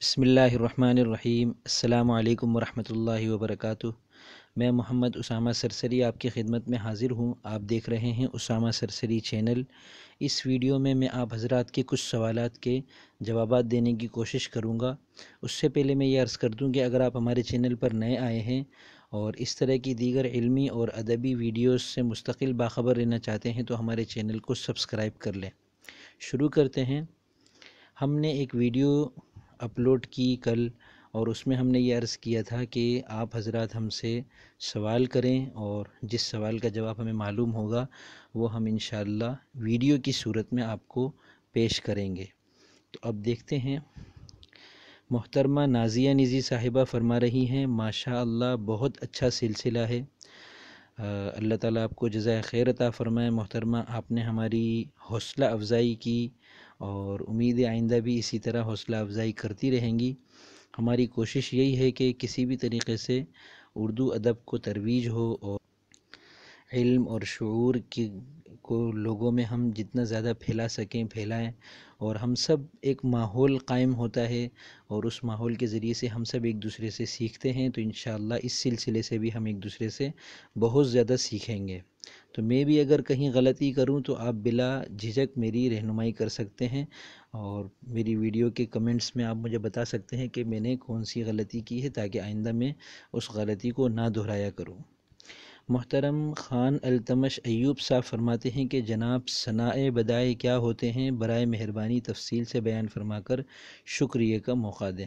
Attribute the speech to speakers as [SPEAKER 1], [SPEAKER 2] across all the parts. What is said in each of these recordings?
[SPEAKER 1] بسم اللہ الرحمن الرحیم۔ السلام علیکم ورحمۃ اللہ وبرکاتہ۔ میں محمد اسامہ سرسری آپ کی خدمت میں حاضر ہوں۔ آپ دیکھ رہے ہیں اسامہ سرسری چینل۔ اس ویڈیو میں آپ حضرات کے کچھ سوالات کے جوابات دینے کی کوشش کروں گا۔ اس سے پہلے میں یہ عرض کر دوں کہ اگر آپ ہمارے چینل پر نئے آئے ہیں اور اس طرح کی دیگر علمی اور ادبی ویڈیوز سے مستقل باخبر رہنا چاہتے ہیں تو ہمارے چینل کو سبسکرائب کر لیں۔ شروع کرتے ہیں۔ ہم نے ایک ویڈیو اپلوڈ کی کل، اور اس میں ہم نے یہ عرض کیا تھا کہ آپ حضرات ہم سے سوال کریں اور جس سوال کا جواب ہمیں معلوم ہوگا وہ ہم انشاءاللہ ویڈیو کی صورت میں آپ کو پیش کریں گے۔ تو اب دیکھتے ہیں۔ محترمہ نازیہ نزی صاحبہ فرما رہی ہیں، ماشاءاللہ بہت اچھا سلسلہ ہے۔ اللہ تعالیٰ آپ کو جزائے خیر عطا فرمائے۔ محترمہ، آپ نے ہماری حوصلہ افزائی کی اور امید ہے آئندہ بھی اسی طرح حوصلہ افزائی کرتی رہیں گی۔ ہماری کوشش یہی ہے کہ کسی بھی طریقے سے اردو ادب کو ترویج ہو اور علم اور شعور کو لوگوں میں ہم جتنا زیادہ پھیلا سکیں پھیلائیں، اور ہم سب ایک ماحول قائم ہوتا ہے اور اس ماحول کے ذریعے سے ہم سب ایک دوسرے سے سیکھتے ہیں، تو انشاءاللہ اس سلسلے سے بھی ہم ایک دوسرے سے بہت زیادہ سیکھیں گے۔ تو میں بھی اگر کہیں غلطی کروں تو آپ بلا جھجک میری رہنمائی کر سکتے ہیں، اور میری ویڈیو کے کمنٹس میں آپ مجھے بتا سکتے ہیں کہ میں نے کون سی غلطی کی ہے، تاکہ آئندہ میں اس غلطی کو نہ دہرایا کروں۔ محترم خان التمش ایوب صاحب فرماتے ہیں کہ جناب، ثنائے بدائے کیا ہوتے ہیں؟ برائے مہربانی تفصیل سے بیان فرما کر شکریہ کا موقع دیں۔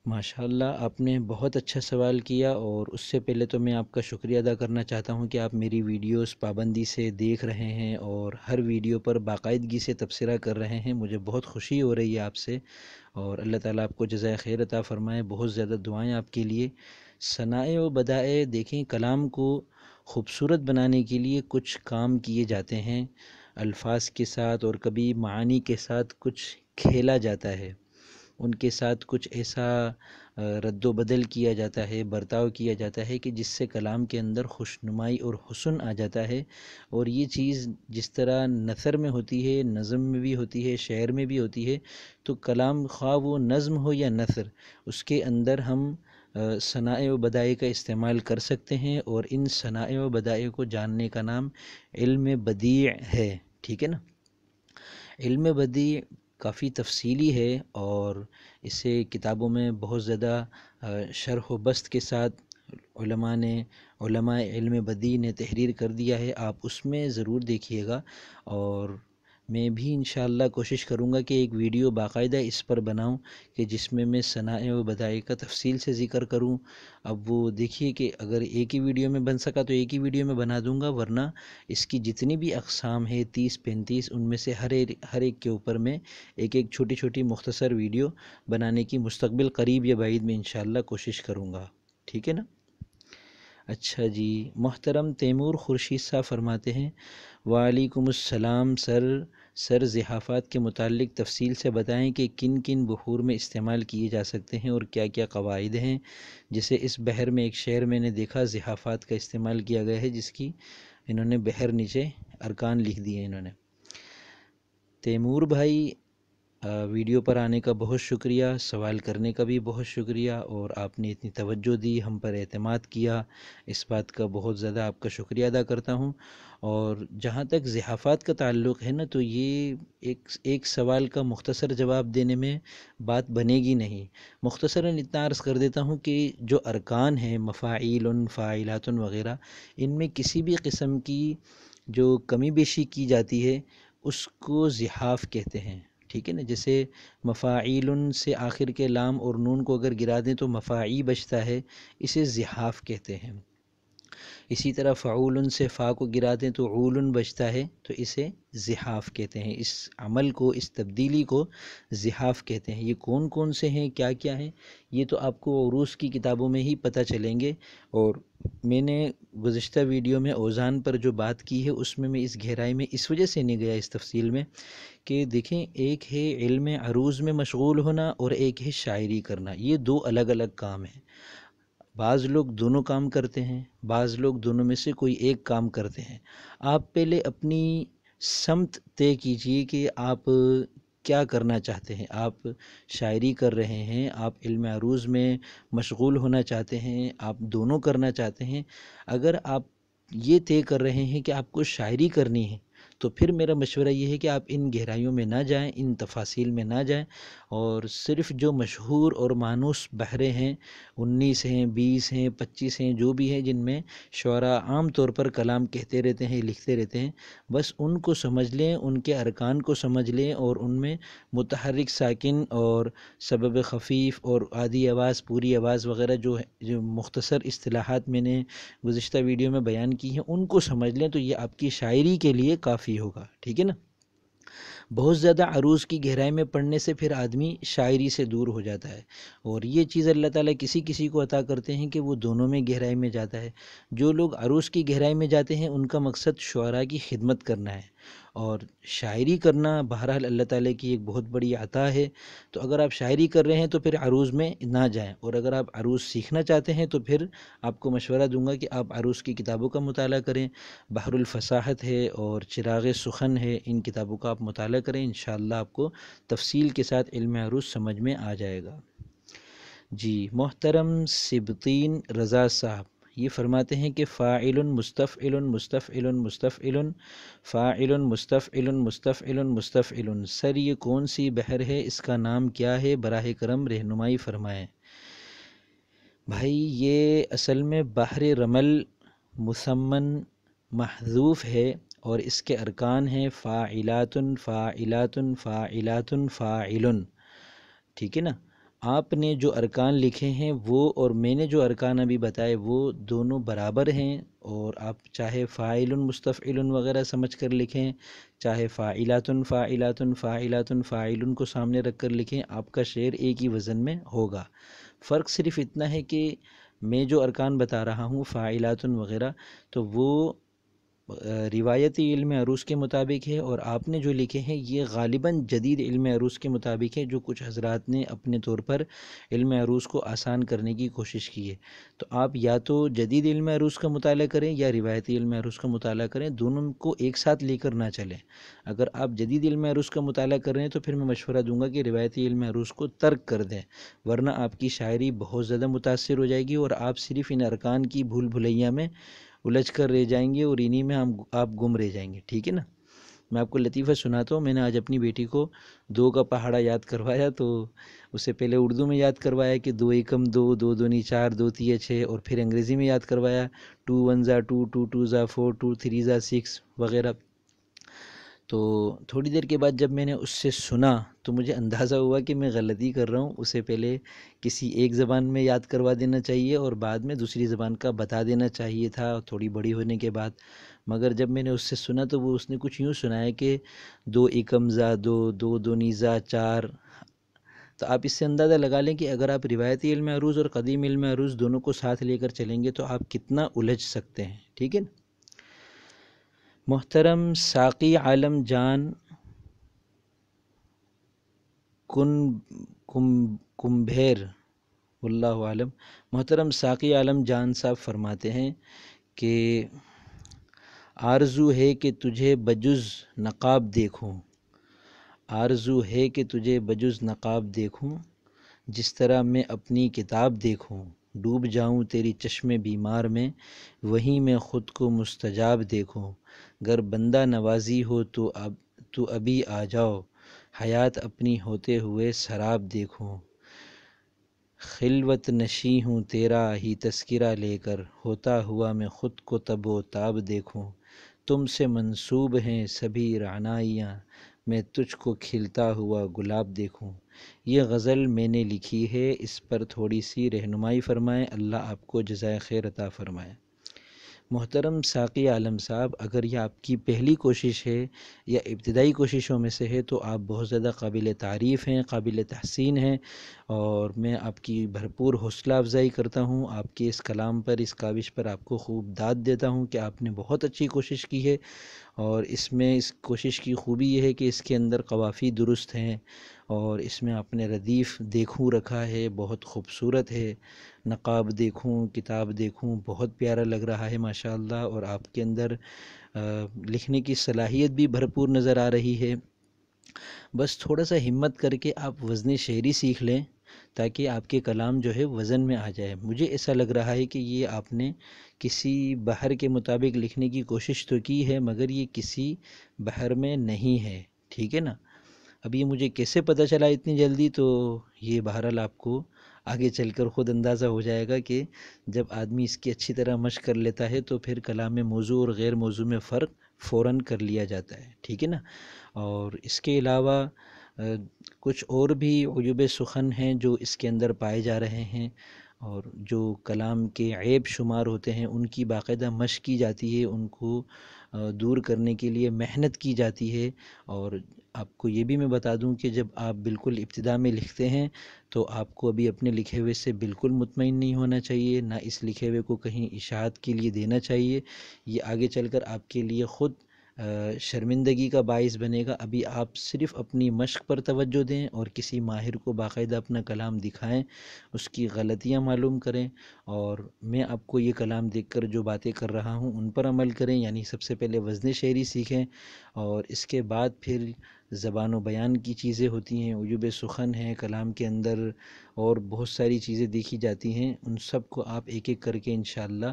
[SPEAKER 1] ماشاءاللہ آپ نے بہت اچھا سوال کیا، اور اس سے پہلے تو میں آپ کا شکریہ ادا کرنا چاہتا ہوں کہ آپ میری ویڈیوز پابندی سے دیکھ رہے ہیں اور ہر ویڈیو پر باقاعدگی سے تبصرہ کر رہے ہیں۔ مجھے بہت خوشی ہو رہی ہے آپ سے، اور اللہ تعالیٰ آپ کو جزائے خیر عطا فرمائے۔ بہت زیادہ دعائیں آپ کے لیے۔ ثنائے و بدائے، دیکھیں، کلام کو خوبصورت بنانے کے لیے کچھ کام کیے جاتے ہیں، الفاظ کے ساتھ، اور کبھی معانی کے ساتھ کچھ کھیلا جاتا ہے، ان کے ساتھ کچھ ایسا رد و بدل کیا جاتا ہے، برتاؤ کیا جاتا ہے کہ جس سے کلام کے اندر خوشنمائی اور حسن آ جاتا ہے۔ اور یہ چیز جس طرح نثر میں ہوتی ہے، نظم میں بھی ہوتی ہے، شعر میں بھی ہوتی ہے، تو کلام خواہ وہ نظم ہو یا نثر، اس کے اندر ہم ثنائے و بدائے کا استعمال کر سکتے ہیں، اور ان ثنائے و بدائے کو جاننے کا نام علم بدیع ہے۔ ٹھیک ہے نا؟ علم بدیع کافی تفصیلی ہے، اور اسے کتابوں میں بہت زیادہ شرح و بسط کے ساتھ علماء علم بدیع نے تحریر کر دیا ہے۔ آپ اس میں ضرور دیکھیے گا، اور میں بھی انشاءاللہ کوشش کروں گا کہ ایک ویڈیو باقاعدہ اس پر بناؤں کہ جس میں ثنائے و بدائے کا تفصیل سے ذکر کروں۔ اب وہ دیکھیے کہ اگر ایک ہی ویڈیو میں بن سکا تو ایک ہی ویڈیو میں بنا دوں گا، ورنہ اس کی جتنی بھی اقسام ہے 30-35، ان میں سے ہر ایک کے اوپر میں ایک چھوٹی چھوٹی مختصر ویڈیو بنانے کی مستقبل قریب یا بعید میں انشاءاللہ کوشش کروں گا۔ ٹھیک ہے نا؟ اچھا جی، محترم تیمور خورشید صاحب فرماتے ہیں، وعلیکم السلام سر زحافات کے متعلق تفصیل سے بتائیں کہ کن کن بحور میں استعمال کیے جا سکتے ہیں اور کیا کیا قواعد ہیں۔ جیسے اس بحر میں ایک شعر میں نے دیکھا زحافات کا استعمال کیا گیا ہے، جس کی انہوں نے بحر نیچے ارکان لکھ دیے انہوں نے۔ تیمور بھائی، ویڈیو پر آنے کا بہت شکریہ، سوال کرنے کا بھی بہت شکریہ، اور آپ نے اتنی توجہ دی، ہم پر اعتماد کیا، اس بات کا بہت زیادہ آپ کا شکریہ ادا کرتا ہوں۔ اور جہاں تک زحافات کا تعلق ہے نا، تو یہ ایک سوال کا مختصر جواب دینے میں بات بنے گی نہیں۔ مختصراً اتنا عرض کر دیتا ہوں کہ جو ارکان ہیں، مفاعیل، فاعلات وغیرہ، ان میں کسی بھی قسم کی جو کمی بیشی کی جاتی ہے اس کو زحاف کہتے ہیں۔ ٹھیک ہے نا؟ جیسے مفاعیل سے آخر کے لام اور نون کو اگر گرا دیں تو مفاعی بچتا ہے، اسے زحاف کہتے ہیں۔ اسی طرح فعول سے فا کو گرا دیں تو عول بچتا ہے، تو اسے زحاف کہتے ہیں۔ اس عمل کو، اس تبدیلی کو زحاف کہتے ہیں۔ یہ کون کون سے ہیں، کیا کیا ہیں، یہ تو آپ کو عروض کی کتابوں میں ہی پتہ چلیں گے، اور میں نے گزشتہ ویڈیو میں اوزان پر جو بات کی ہے اس میں اس گہرائی میں اس وجہ سے نہیں گیا، اس تفصیل میں، کہ دیکھیں، ایک ہے علم عروض میں مشغول ہونا اور ایک ہے شاعری کرنا۔ یہ دو الگ الگ کام ہیں۔ بعض لوگ دونوں کام کرتے ہیں، بعض لوگ دونوں میں سے کوئی ایک کام کرتے ہیں۔ آپ پہلے اپنی سمت طے کیجئے کہ آپ کیا کرنا چاہتے ہیں؟ آپ شاعری کر رہے ہیں، آپ علم عروض میں مشغول ہونا چاہتے ہیں، آپ دونوں کرنا چاہتے ہیں، اگر آپ یہ طے کر رہے ہیں کہ آپ کو شاعری کرنی ہے تو پھر میرا مشورہ یہ ہے کہ آپ ان گہرائیوں میں نہ جائیں، ان تفاصیل میں نہ جائیں، اور صرف جو مشہور اور مانوس بحریں ہیں، 19 ہیں، 20 ہیں، 25 ہیں، جو بھی ہیں، جن میں شعراء عام طور پر کلام کہتے رہتے ہیں، لکھتے رہتے ہیں، بس ان کو سمجھ لیں، ان کے ارکان کو سمجھ لیں، اور ان میں متحرک، ساکن اور سبب خفیف اور آدھی آواز، پوری آواز وغیرہ جو مختصر اصطلاحات میں نے گزشتہ ویڈیو میں بیان کی ہیں، ان کو سمجھ لیں تو یہ آپ کی شاعری کے لیے کافی ہوگا، ٹھیک ہے نا؟ بہت زیادہ عروض کی گہرائی میں پڑھنے سے پھر آدمی شاعری سے دور ہو جاتا ہے، اور یہ چیز اللہ تعالیٰ کسی کسی کو عطا کرتے ہیں کہ وہ دونوں میں گہرائی میں جاتا ہے۔ جو لوگ عروض کی گہرائی میں جاتے ہیں ان کا مقصد شعراء کی خدمت کرنا ہے، اور شاعری کرنا بہرحال اللہ تعالیٰ کی ایک بہت بڑی عطا ہے۔ تو اگر آپ شاعری کر رہے ہیں تو پھر عروض میں نہ جائیں، اور اگر آپ عروض سیکھنا چاہتے ہیں تو پھر آپ کو مشورہ دوں گا کہ آپ عروض کی کتابوں کا مطالعہ کریں۔ بحر الفصاحت ہے اور چراغ سخن ہے، ان کتابوں کا آپ مطالعہ کریں، انشاءاللہ آپ کو تفصیل کے ساتھ علم عروض سمجھ میں آ جائے گا۔ جی، محترم سبطین رضا صاحب یہ فرماتے ہیں کہ فاعل مستفعل مستفعل مستفعل، فاعل مستفعل مستفعل مستفعل، سر یہ کون سی بحر ہے، اس کا نام کیا ہے، براہ کرم رہنمائی فرمائیں۔ بھائی یہ اصل میں بحر رمل مثمن محذوف ہے، اور اس کے ارکان ہیں فاعلات فاعلات فاعلات فاعل، ٹھیک ہے نا؟ آپ نے جو ارکان لکھے ہیں وہ اور میں نے جو ارکان ابھی بتائے وہ دونوں برابر ہیں، اور آپ چاہے فاعل مستفعل وغیرہ سمجھ کر لکھیں، چاہے فاعلات فاعلات فاعلات فاعل کو سامنے رکھ کر لکھیں، آپ کا شعر ایک ہی وزن میں ہوگا۔ فرق صرف اتنا ہے کہ میں جو ارکان بتا رہا ہوں فاعلات وغیرہ، تو وہ روایتی علم عروض کے مطابق ہے، اور آپ نے جو لکھے ہیں یہ غالباً جدید علم عروض کے مطابق ہے، جو کچھ حضرات نے اپنے طور پر علم عروض کو آسان کرنے کی کوشش کی ہے۔ تو آپ یا تو جدید علم عروض کا مطالعہ کریں یا روایتی علم عروض کا مطالعہ کریں، دونوں کو ایک ساتھ لے کر نہ چلیں۔ اگر آپ جدید علم عروض کا مطالعہ کر رہے ہیں تو پھر میں مشورہ دوں گا کہ روایتی علم عروض کو ترک کر دیں، ورنہ آپ کی شاعری بہت زیادہ متاثر ہو جائے گی، اور آپ صرف ان ارکان کی بھول بھلیاں میں الجھ کر رہ جائیں گے، اور انہی میں آپ گم رہ جائیں گے، ٹھیک ہے نا؟ میں آپ کو لطیفہ سناتا ہوں۔ میں نے آج اپنی بیٹی کو 2 کا پہاڑا یاد کروایا، تو اسے پہلے اردو میں یاد کروایا کہ 2 ایکم 2، 2 دونی 4، 2 تیے 6، اور پھر انگریزی میں یاد کروایا 2 1 زا 2، 2 2 زا 4، 2 3 زا 6 وغیرہ۔ تو تھوڑی دیر کے بعد جب میں نے اس سے سنا تو مجھے اندازہ ہوا کہ میں غلطی کر رہا ہوں، اسے پہلے کسی ایک زبان میں یاد کروا دینا چاہیے اور بعد میں دوسری زبان کا بتا دینا چاہیے تھا تھوڑی بڑی ہونے کے بعد۔ مگر جب میں نے اس سے سنا تو اس نے کچھ یوں سنایا کہ 2 ایکم زا 2، 2 دونی زا 4۔ تو آپ اس سے اندازہ لگا لیں کہ اگر آپ روایتی علم عروض اور قدیم علم عروض دونوں کو ساتھ لے کر چلیں گے تو آپ کتنا الجھ سکتے ہیں، ٹھیک ہے نا؟ محترم ساقی عالم جان کمبھیر، واللہ عالم، محترم ساقی عالم جان صاحب فرماتے ہیں کہ آرزو ہے کہ تجھے بجز نقاب دیکھوں، آرزو ہے کہ تجھے بجز نقاب دیکھوں، جس طرح میں اپنی کتاب دیکھوں، ڈوب جاؤں تیری چشم بیمار میں، وہیں میں خود کو مستجاب دیکھوں، گر بندہ نوازی ہو تو ابھی آ جاؤ، حیات اپنی ہوتے ہوئے سراب دیکھوں، خلوت نشیں ہوں تیرا ہی تذکرہ لے کر، ہوتا ہوا میں خود کو تب و تاب دیکھوں، تم سے منسوب ہیں سبھی رعنائیاں، میں تجھ کو کھلتا ہوا گلاب دیکھوں۔ یہ غزل میں نے لکھی ہے، اس پر تھوڑی سی رہنمائی فرمائیں، اللہ آپ کو جزائے خیر عطا فرمائے۔ محترم ساقی عالم صاحب، اگر یہ آپ کی پہلی کوشش ہے یا ابتدائی کوششوں میں سے ہے تو آپ بہت زیادہ قابل تعریف ہیں، قابل تحسین ہیں، اور میں آپ کی بھرپور حوصلہ افزائی کرتا ہوں، آپ کے اس کلام پر، اس کاوش پر آپ کو خوب داد دیتا ہوں کہ آپ نے بہت اچھی کوشش کی ہے، اور اس میں اس کوشش کی خوبی یہ ہے کہ اس کے اندر قوافی درست ہیں، اور اس میں آپ نے ردیف دیکھوں رکھا ہے، بہت خوبصورت ہے، نقاب دیکھوں، کتاب دیکھوں، بہت پیارا لگ رہا ہے ماشاءاللہ، اور آپ کے اندر لکھنے کی صلاحیت بھی بھرپور نظر آ رہی ہے، بس تھوڑا سا ہمت کر کے آپ وزن شعری سیکھ لیں تاکہ آپ کے کلام جو ہے وزن میں آ جائے۔ مجھے ایسا لگ رہا ہے کہ یہ آپ نے کسی بحر کے مطابق لکھنے کی کوشش تو کی ہے، مگر یہ کسی بحر میں نہیں ہے، ٹھیک ہے نا؟ اب یہ مجھے کیسے پتہ چلا اتنی جلدی؟ تو یہ بہرحال آپ کو آگے چل کر خود اندازہ ہو جائے گا کہ جب آدمی اس کی اچھی طرح مشق کر لیتا ہے تو پھر کلام میں موضوع اور غیر موضوع میں فرق فوراً کر لیا جاتا ہے، ٹھیک ہے نا؟ اور اس کے علاوہ کچھ اور بھی عیوب سخن ہیں جو اس کے اندر پائے جا رہے ہیں، اور جو کلام کے عیب شمار ہوتے ہیں ان کی باقاعدہ مشق کی جاتی ہے، ان کو دور کرنے کے لیے محنت کی جاتی ہے۔ اور آپ کو یہ بھی میں بتا دوں کہ جب آپ بالکل ابتدا میں لکھتے ہیں تو آپ کو ابھی اپنے لکھے ہوئے سے بالکل مطمئن نہیں ہونا چاہیے، نہ اس لکھے ہوئے کو کہیں اشاعت کے لیے دینا چاہیے۔ یہ آگے چل کر آپ کے لیے خود شرمندگی کا باعث بنے گا۔ ابھی آپ صرف اپنی مشق پر توجہ دیں اور کسی ماہر کو باقاعدہ اپنا کلام دکھائیں، اس کی غلطیاں معلوم کریں، اور میں آپ کو یہ کلام دیکھ کر جو باتیں کر رہا ہوں ان پر عمل کریں۔ یعنی سب سے پہلے وزن شعری سیکھیں، اور اس کے بعد پھر زبان و بیان کی چیزیں ہوتی ہیں، عیوب سخن ہیں کلام کے اندر، اور بہت ساری چیزیں دیکھی جاتی ہیں، ان سب کو آپ ایک ایک کر کے انشاءاللہ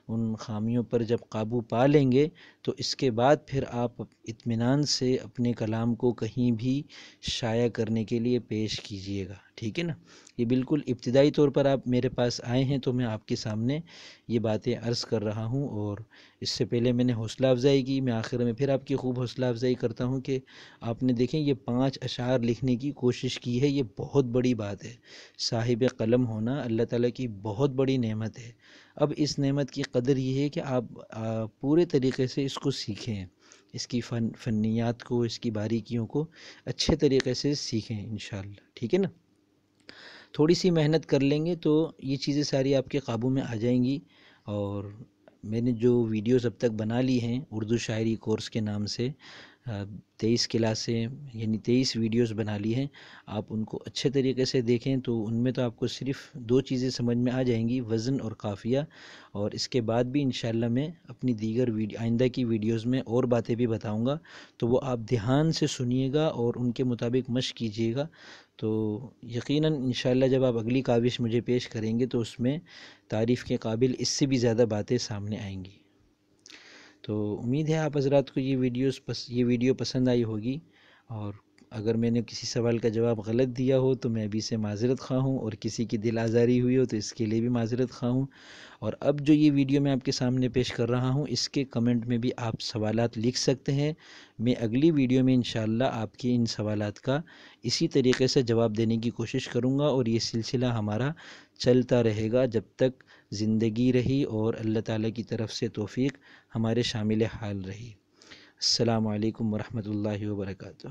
[SPEAKER 1] ان خامیوں پر جب قابو پا لیں گے تو اس کے بعد پھر آپ اطمینان سے اپنے کلام کو کہیں بھی شائع کرنے کے لیے پیش کیجئے گا، ٹھیک ہے نا؟ یہ بالکل ابتدائی طور پر آپ میرے پاس آئے ہیں تو میں آپ کے سامنے یہ باتیں عرض کر رہا ہوں، اور اس سے پہلے میں نے حوصلہ افزائی کی، میں آخر میں پھر آپ کی خوب حوصلہ افزائی کرتا ہوں کہ آپ نے دیکھیں یہ 5 اشعار لکھنے کی کوشش کی ہے، یہ بہت بڑی بات ہے۔ صاحب قلم ہونا اللہ تعالیٰ کی بہت بڑی نعمت ہے۔ اب اس نعمت کی قدر یہ ہے کہ آپ پورے طریقے سے اس کو سیکھیں، اس کی فنیات کو، اس کی باریکیوں کو اچھے طریقے سے سیکھیں انشاءاللہ، ٹھیک ہے نا؟ تھوڑی سی محنت کر لیں گے تو یہ چیزیں ساری آپ کے قابو میں آ جائیں گی۔ اور میں نے جو ویڈیوز اب تک بنا لی ہیں اردو شاعری کورس کے نام سے، 23 کلاسیں یعنی 23 ویڈیوز بنا لی ہیں، آپ ان کو اچھے طریقے سے دیکھیں تو ان میں تو آپ کو صرف 2 چیزیں سمجھ میں آ جائیں گی، وزن اور قافیہ۔ اور اس کے بعد بھی انشاءاللہ میں اپنی دیگر آئندہ کی ویڈیوز میں اور باتیں بھی بتاؤں گا، تو وہ آپ دھیان سے سنیے گا اور ان کے مطابق مشق کیجیے گا، تو یقیناً انشاءاللہ جب آپ اگلی کاوش مجھے پیش کریں گے تو اس میں تعریف کے قابل اس سے بھی زیادہ باتیں سامنے آئیں گی۔ تو امید ہے آپ حضرات کو یہ ویڈیو پسند آئی ہوگی، اور اگر میں نے کسی سوال کا جواب غلط دیا ہو تو میں ابھی سے معذرت خواہ ہوں، اور کسی کی دل آزاری ہوئی ہو تو اس کے لیے بھی معذرت خواہ ہوں۔ اور اب جو یہ ویڈیو میں آپ کے سامنے پیش کر رہا ہوں اس کے کمنٹ میں بھی آپ سوالات لکھ سکتے ہیں، میں اگلی ویڈیو میں انشاءاللہ آپ کے ان سوالات کا اسی طریقے سے جواب دینے کی کوشش کروں گا، اور یہ سلسلہ ہمارا چلتا رہے گا جب تک زندگی رہی اور اللہ تعالیٰ کی طرف سے توفیق ہمارے شامل حال رہی۔ السلام علیکم ورحمۃ اللہ وبرکاتہ۔